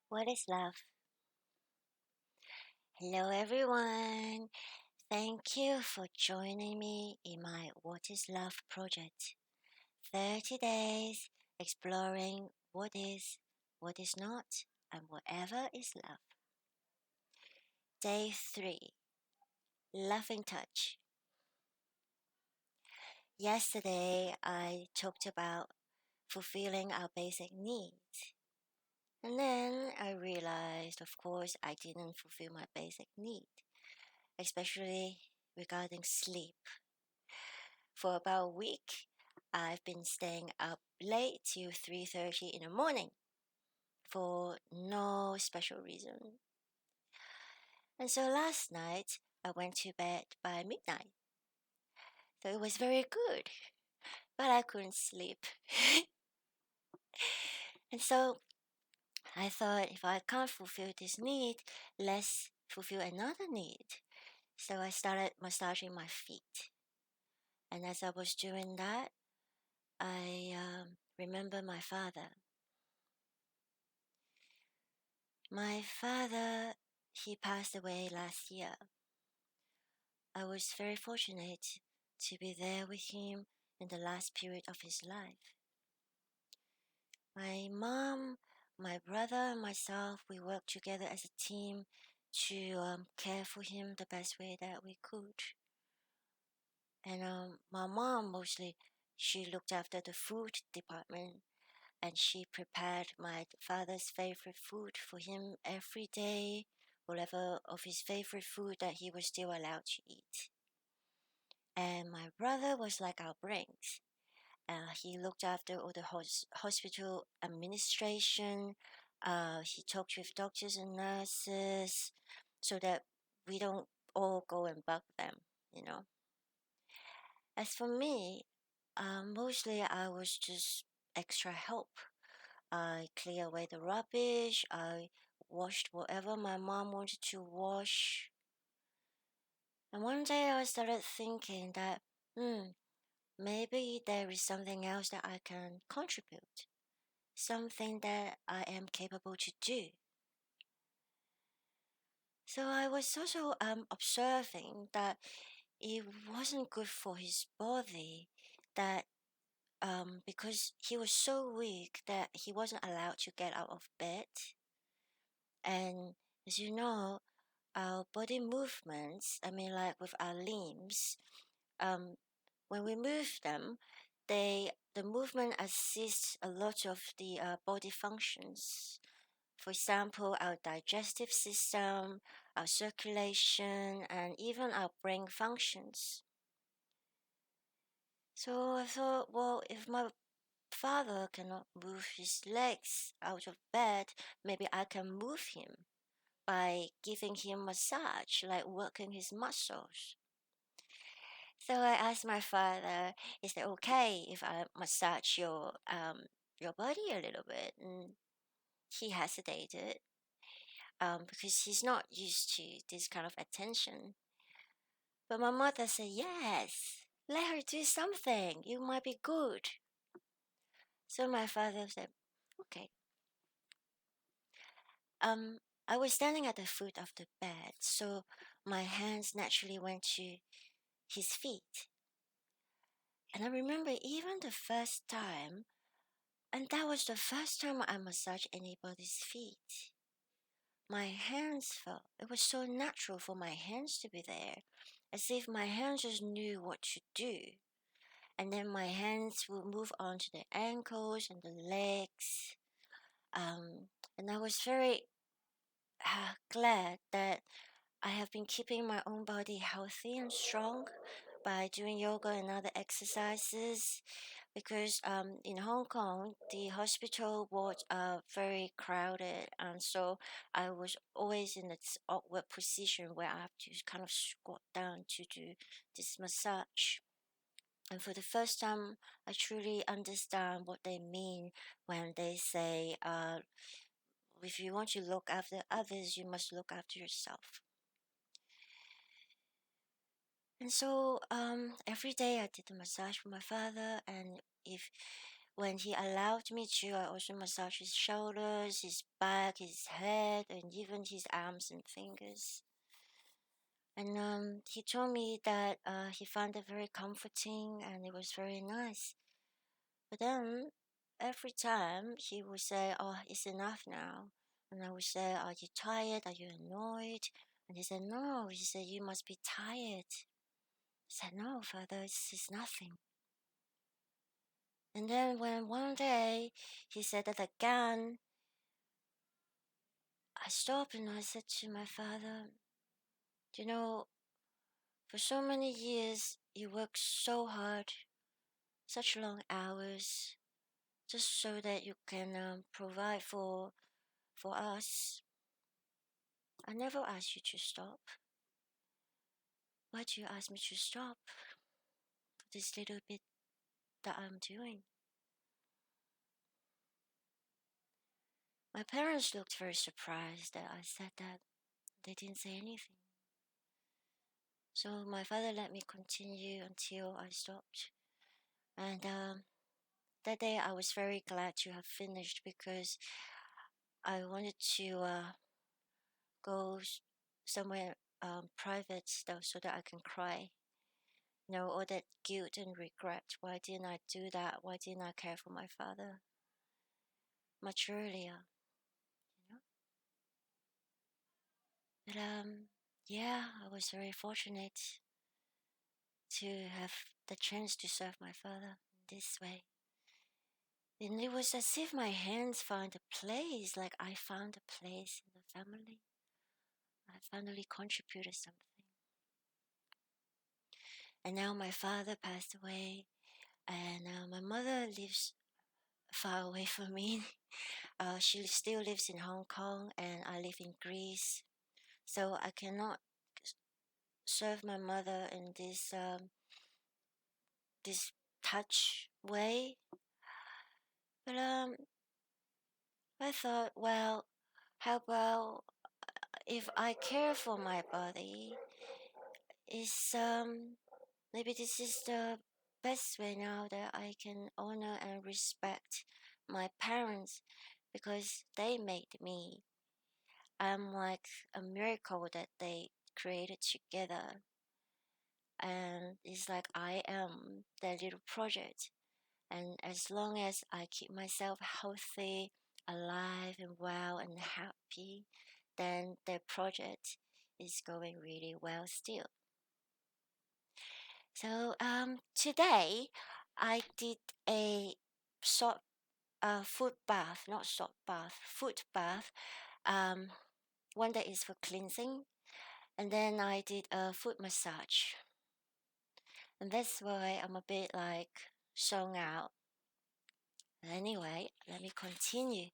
What is love? Hello, everyone. Thank you for joining me in my What is Love project. 30 days exploring what is not, and whatever is love. Day 3 Loving Touch. Yesterday, I talked about fulfilling our basic needs. And then I realized, of course, I didn't fulfill my basic need, especially regarding sleep. For about a week, I've been staying up late till 3:30 in the morning for no special reason. And so last night, I went to bed by midnight. So it was very good, but I couldn't sleep. And so I thought if I can't fulfill this need, let's fulfill another need. So I started massaging my feet. And as I was doing that, I remember my father. My father, he passed away last year. I was very fortunate to be there with him in the last period of his life. My mom, my brother, and myself, we worked together as a team to care for him the best way that we could. And my mom mostly, she looked after the food department and she prepared my father's favorite food for him every day, whatever of his favorite food that he was still allowed to eat. And my brother was like our brains. He looked after all the hospital administration. He talked with doctors and nurses so that we don't all go and bug them. As for me, mostly I was just extra help. I clear away the rubbish. I washed whatever my mom wanted to wash. And one day I started thinking that, maybe there is something else that I can contribute, something that I am capable to do. So I was also observing that it wasn't good for his body that because he was so weak that he wasn't allowed to get out of bed. And as you know, our body movements, I mean, like with our limbs, um, when we move them, the movement assists a lot of the body functions. For example, our digestive system, our circulation, and even our brain functions. So I thought, well, if my father cannot move his legs out of bed, maybe I can move him by giving him massage, like working his muscles. So I asked my father, "Is it okay if I massage your body a little bit?" And he hesitated, because he's not used to this kind of attention. But my mother said, "Yes, let her do something. It might be good." So my father said, "Okay." Um, I was standing at the foot of the bed, so my hands naturally went to his feet. And I remember even the first time, and that was the first time I massaged anybody's feet. My hands felt, it was so natural for my hands to be there, as if my hands just knew what to do. And then my hands would move on to the ankles and the legs. And I was very glad that I have been keeping my own body healthy and strong by doing yoga and other exercises because in Hong Kong the hospital wards are very crowded, and so I was always in this awkward position where I have to kind of squat down to do this massage. And for the first time, I truly understand what they mean when they say, if you want to look after others, you must look after yourself. And so every day I did the massage for my father, and if when he allowed me to, I also massage his shoulders, his back, his head, and even his arms and fingers. And he told me that he found it very comforting and it was very nice. But then every time he would say, "Oh, it's enough now." And I would say, "Are you tired? Are you annoyed?" And he said, "No." He said, "You must be tired." I said, "No, Father, it's nothing." And then when one day he said that again, I stopped and I said to my father, "You know, for so many years you worked so hard, such long hours, just so that you can provide for us. I never asked you to stop. Why do you ask me to stop for this little bit that I'm doing?" My parents looked very surprised that I said that. They didn't say anything. So my father let me continue until I stopped. And that day I was very glad to have finished because I wanted to go somewhere private though, so that I can cry. All that guilt and regret. Why didn't I do that? Why didn't I care for my father much earlier? You know? But yeah, I was very fortunate to have the chance to serve my father in this way. And it was as if my hands found a place, like I found a place in the family. I finally contributed something. And now my father passed away, and my mother lives far away from me. She still lives in Hong Kong, and I live in Greece. So I cannot serve my mother in this touch way. But I thought, well, how about if I care for my body? Is maybe this is the best way now that I can honor and respect my parents because they made me. I'm like a miracle that they created together. And it's like I am their little project. And as long as I keep myself healthy, alive, and well and happy, then their project is going really well still. So today I did a salt foot bath, not salt bath, foot bath. Um, one that is for cleansing, and then I did a foot massage, and that's why I'm a bit like zone out. Anyway, let me continue.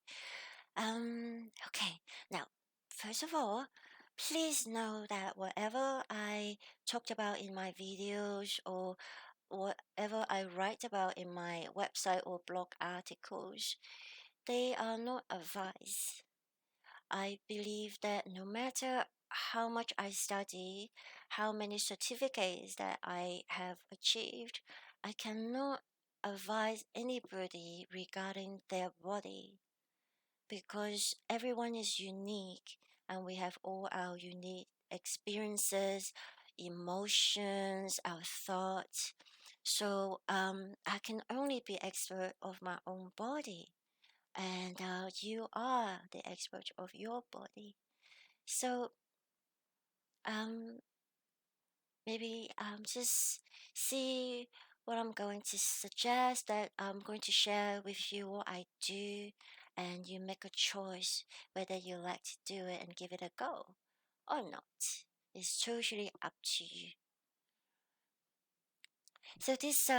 Okay. Now, first of all, please know that whatever I talked about in my videos or whatever I write about in my website or blog articles, they are not advice. I believe that no matter how much I study, how many certificates that I have achieved, I cannot advise anybody regarding their body because everyone is unique and we have all our unique experiences, emotions, our thoughts. So I can only be expert of my own body, and you are the expert of your body. So um, maybe just see what I'm going to suggest that I'm going to share with you what I do, and you make a choice whether you like to do it and give it a go or not. It's totally up to you. So this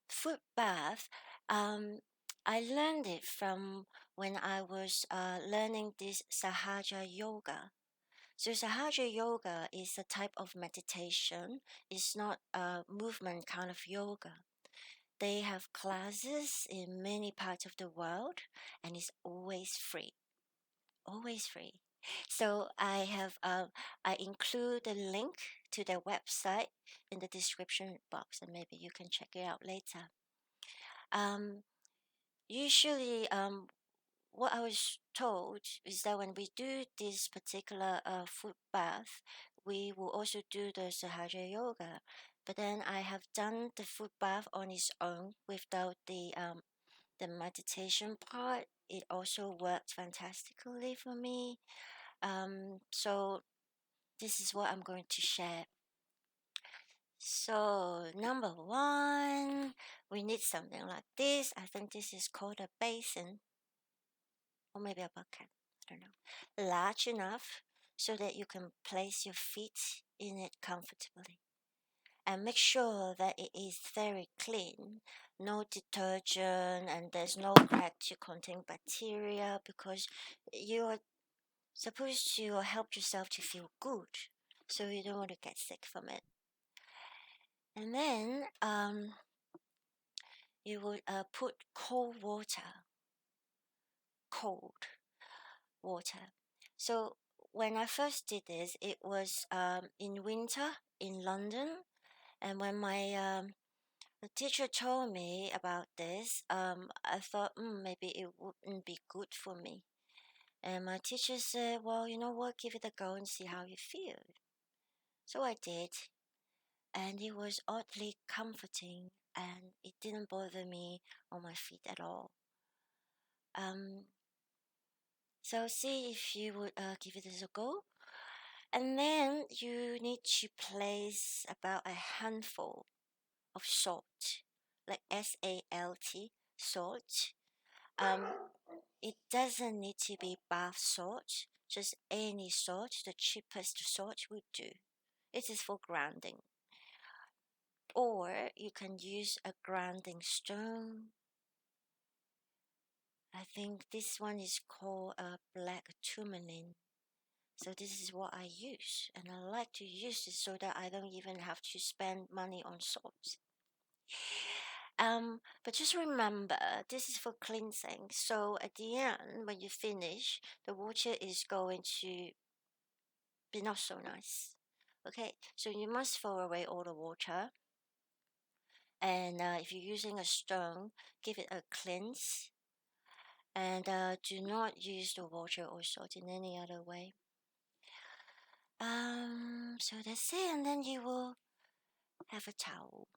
foot bath, I learned it from when I was learning this Sahaja yoga. So Sahaja yoga is a type of meditation. It's not a movement kind of yoga. They have classes in many parts of the world, and it's always free. Always free. So I include the link to their website in the description box, and maybe you can check it out later. Um, Usually, what I was told is that when we do this particular foot bath, we will also do the Sahaja yoga. But then I have done the foot bath on its own without the meditation part. It also worked fantastically for me. So this is what I'm going to share. So number one, we need something like this. I think this is called a basin or maybe a bucket. I don't know. Large enough so that you can place your feet in it comfortably. And make sure that it is very clean, no detergent, and there's no crack to contain bacteria because you are supposed to help yourself to feel good, so you don't want to get sick from it. And then you would put cold water. So when I first did this, it was in winter in London, and when my the teacher told me about this, I thought maybe it wouldn't be good for me. And my teacher said, "Well, you know what? Give it a go and see how you feel." So I did, and it was oddly comforting, and it didn't bother me on my feet at all. Um, so see if you would give it a go. And then you need to place about a handful of salt, like SALT, salt. Um, it doesn't need to be bath salt, just any salt, the cheapest salt would do. It is for grounding. Or you can use a grounding stone. I think this one is called a black tourmaline. So this is what I use, and I like to use it so that I don't even have to spend money on salt. But just remember, this is for cleansing. So at the end, when you finish, the water is going to be not so nice. Okay, so you must throw away all the water. And if you're using a stone, give it a cleanse. And do not use the water or salt in any other way. So that's it, and then you will have a towel.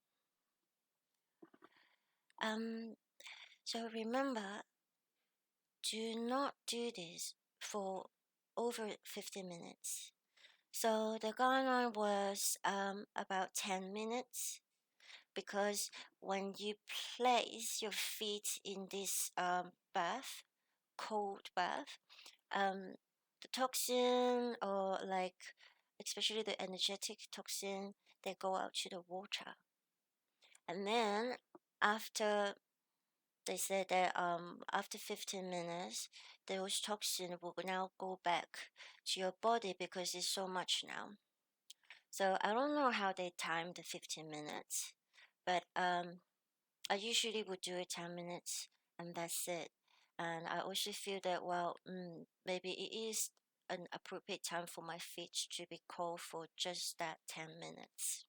Um, so remember, do not do this for over 50 minutes. So the guideline was about 10 minutes because when you place your feet in this bath, cold bath, um, the toxin or like especially the energetic toxin, they go out to the water. And then after they said that after 15 minutes, those toxin will now go back to your body because it's so much now. So I don't know how they time the 15 minutes, but I usually would do it 10 minutes and that's it. And I also feel that, well, maybe it is an appropriate time for my feet to be cold for just that 10 minutes.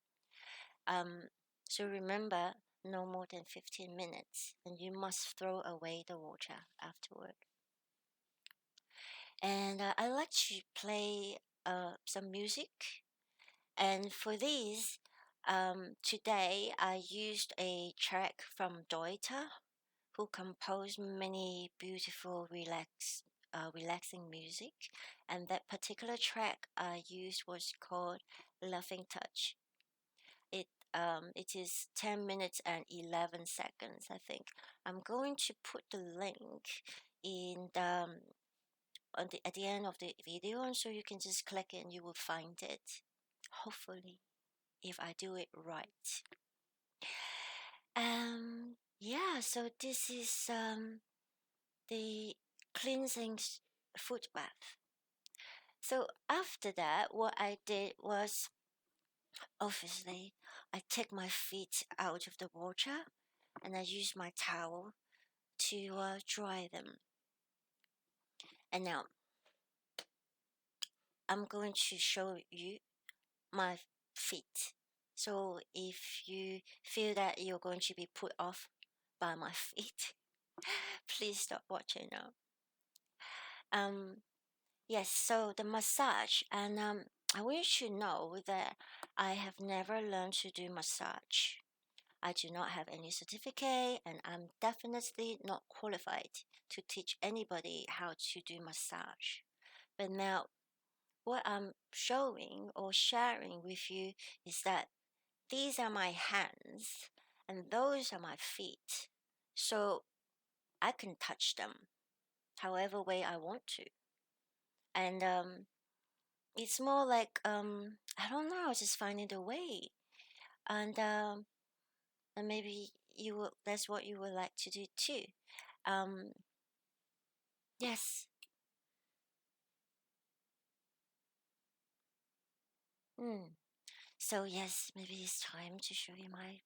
Um, so remember, no more than 15 minutes, and you must throw away the water afterward. And I like to play some music. And for these, today I used a track from Deuter, who composed many beautiful, relaxing music. And that particular track I used was called Loving Touch. It is 10 minutes and 11 seconds, I think. I'm going to put the link in the on the at the end of the video, and so you can just click it and you will find it. Hopefully, if I do it right. Yeah, so this is the cleansing foot bath. So after that, what I did was obviously I take my feet out of the water and I use my towel to dry them. And now I'm going to show you my feet. So if you feel that you're going to be put off by my feet, Please stop watching now. Um, yes, so the massage, and I want you to know that I have never learned to do massage. I do not have any certificate, and I'm definitely not qualified to teach anybody how to do massage. But now, what I'm showing or sharing with you is that these are my hands and those are my feet. So I can touch them however way I want to. And it's more like I don't know, just finding the way. And and maybe you will that's what you would like to do too. Um yes. Mm. So yes, maybe it's time to show you my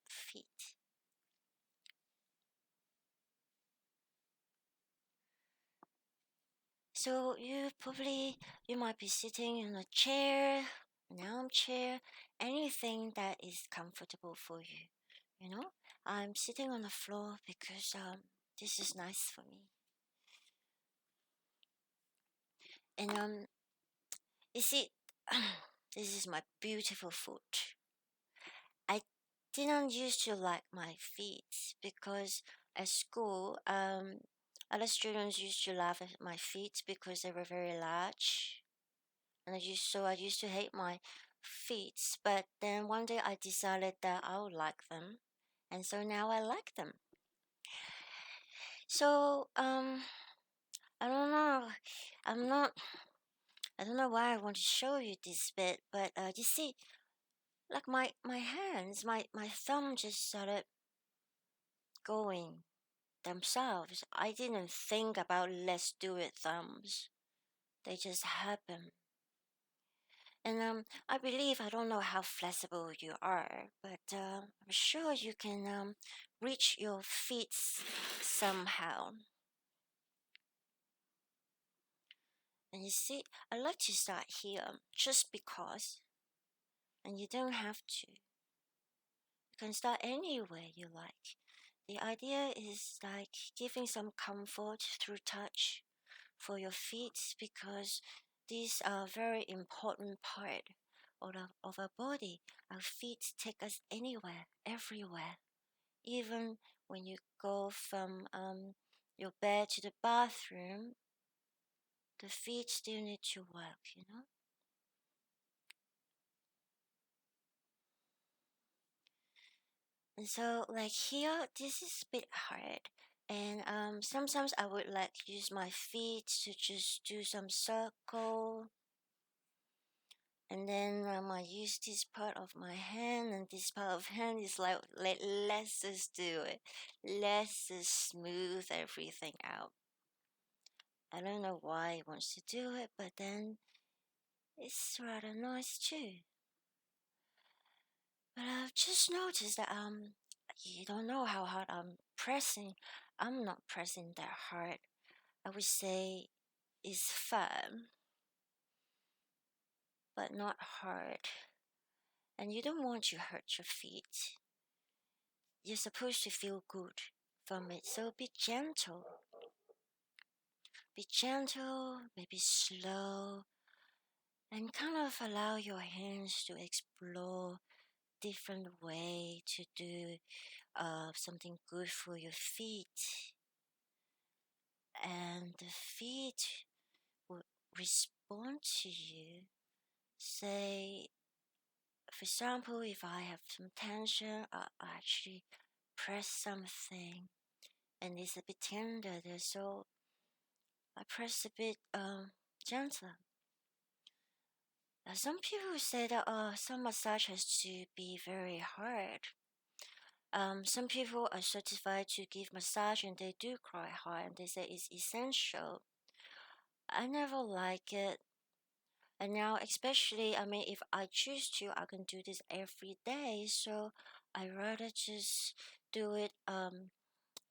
feet. So you might be sitting in a chair, an armchair, anything that is comfortable for you. You know, I'm sitting on the floor because this is nice for me. And you see, this is my beautiful foot. I didn't used to like my feet because at school, other students used to laugh at my feet because they were very large, and I used to hate my feet. But then one day I decided that I would like them, and so now I like them. So I don't know. I'm not. I don't know why I want to show you this bit, but you see, like my hands, my thumb just started going themselves. I didn't think about let's do it thumbs. They just happen. And I believe I don't know how flexible you are, but I'm sure you can reach your feet somehow. And you see, I like to start here just because, and you don't have to. You can start anywhere you like. The idea is like giving some comfort through touch for your feet because these are a very important part of our body. Our feet take us anywhere, everywhere. Even when you go from your bed to the bathroom, the feet still need to work, you know? And so, like here, this is a bit hard. And sometimes I would like use my feet to just do some circle, and then I use this part of my hand, and this part of hand is like let's just do it. Let's just smooth everything out. I don't know why he wants to do it, but then it's rather nice too. But I've just noticed that you don't know how hard I'm pressing. I'm not pressing that hard. I would say it's firm, but not hard. And you don't want to hurt your feet. You're supposed to feel good from it. So be gentle. Be gentle, maybe slow, and kind of allow your hands to explore different way to do something good for your feet. And the feet will respond to you. Say, for example, if I have some tension, I actually press something and it's a bit tender there, so I press a bit gentler. Some people say that some massage has to be very hard. Some people are certified to give massage and they do cry hard and they say it's essential. I never like it. And now, especially, I mean, if I choose to, I can do this every day. So I rather just do it a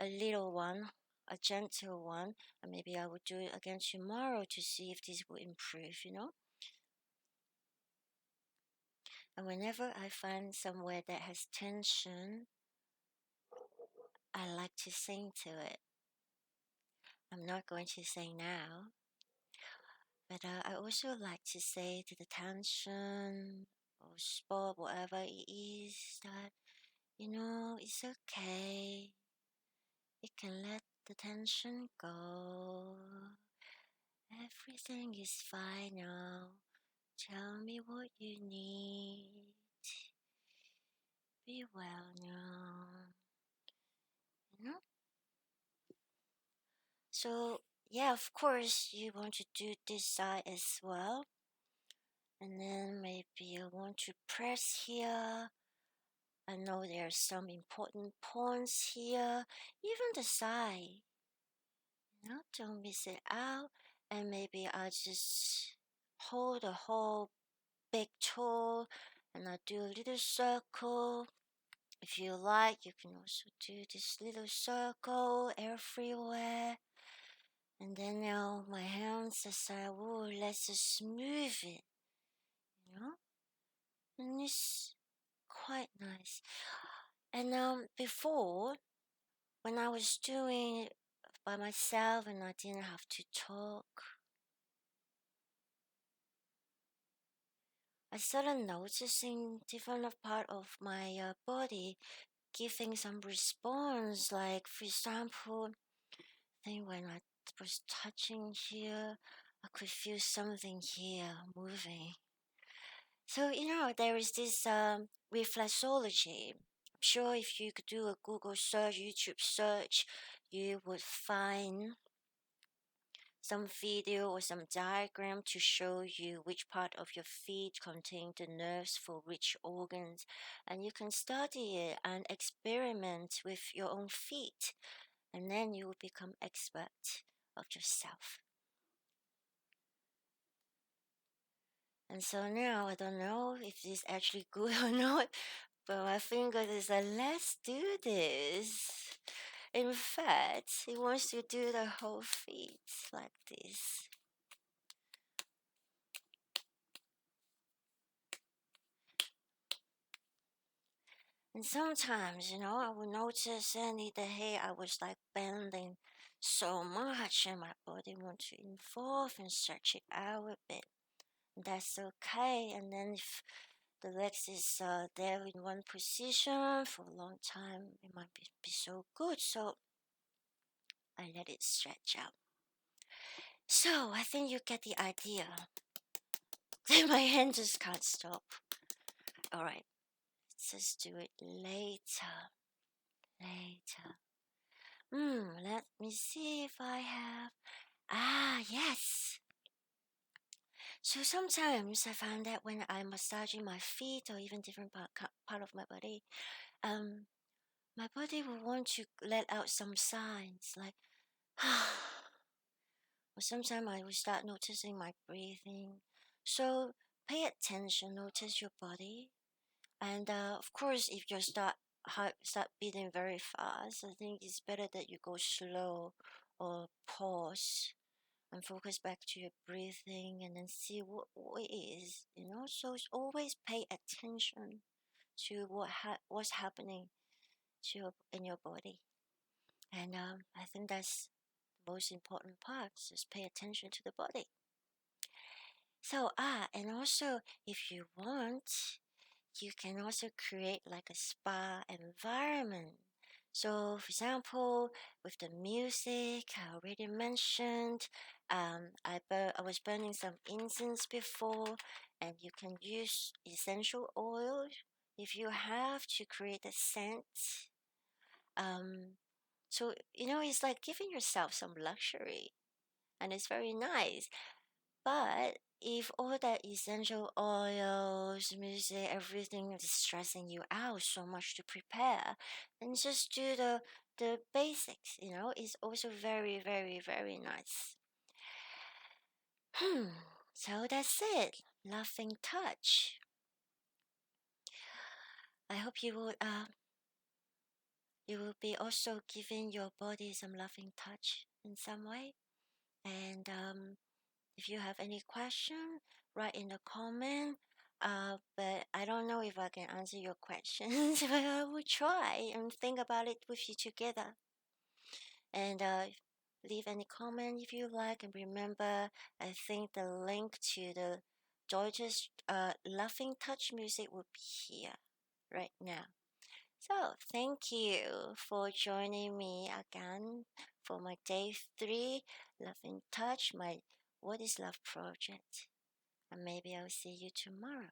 little one, a gentle one, and maybe I will do it again tomorrow to see if this will improve, you know? And whenever I find somewhere that has tension, I like to sing to it. I'm not going to sing now, but I also like to say to the tension or spot, whatever it is, that it's okay. You can let the tension go. Everything is fine now. Tell me what you need. Be well now. You know? So, yeah, of course, you want to do this side as well. And then maybe you want to press here. I know there are some important points here. Even the side. Don't miss it out. And maybe I just hold the whole big toe and I do a little circle. If you like, you can also do this little circle everywhere. And then now my hands aside, oh, let's just smooth it, you know? And it's quite nice. And before, when I was doing it by myself and I didn't have to talk, I started noticing different part of my body giving some response. Like, for example, I think when I was touching here, I could feel something here moving. So, there is this reflexology. I'm sure if you could do a Google search, YouTube search, you would find some video or some diagram to show you which part of your feet contain the nerves for which organs, and you can study it and experiment with your own feet, and then you will become expert of yourself. And so now I don't know if this is actually good or not, but my finger is like, let's do this. In fact, he wants to do the whole feet like this. And sometimes, I will notice any day I was like bending so much and my body wants to involve and stretch it out a bit. And that's okay. And then if the legs is there in one position for a long time, it might be so good. So I let it stretch out. So I think you get the idea. My hand just can't stop. All right, let's just do it later. Later. Let me see if I have. Ah, yes. So sometimes I find that when I'm massaging my feet or even different part of my body, um, my body will want to let out some signs like, or sometimes I will start noticing my breathing. So pay attention, notice your body, and of course, if you start beating very fast, I think it's better that you go slow or pause and focus back to your breathing and then see what it is. So it's always pay attention to what's happening in your body, and I think that's the most important part. Just pay attention to the body. So and also if you want, you can also create like a spa environment. So, for example, with the music I already mentioned, I was burning some incense before, and you can use essential oil if you have to create a scent. Um, so it's like giving yourself some luxury, and it's very nice. But if all that essential oils, music, everything is stressing you out so much to prepare, then just do the basics. It's also very, very, very nice. So that's it. Loving touch. I hope you will be also giving your body some loving touch in some way. And if you have any question, write in the comment. But I don't know if I can answer your questions, but I will try and think about it with you together. And leave any comment if you like. And remember, I think the link to the Deuter's Laughing Touch music will be here right now. So, thank you for joining me again for my day 3 Love in Touch, my What is Love project. And maybe I'll see you tomorrow.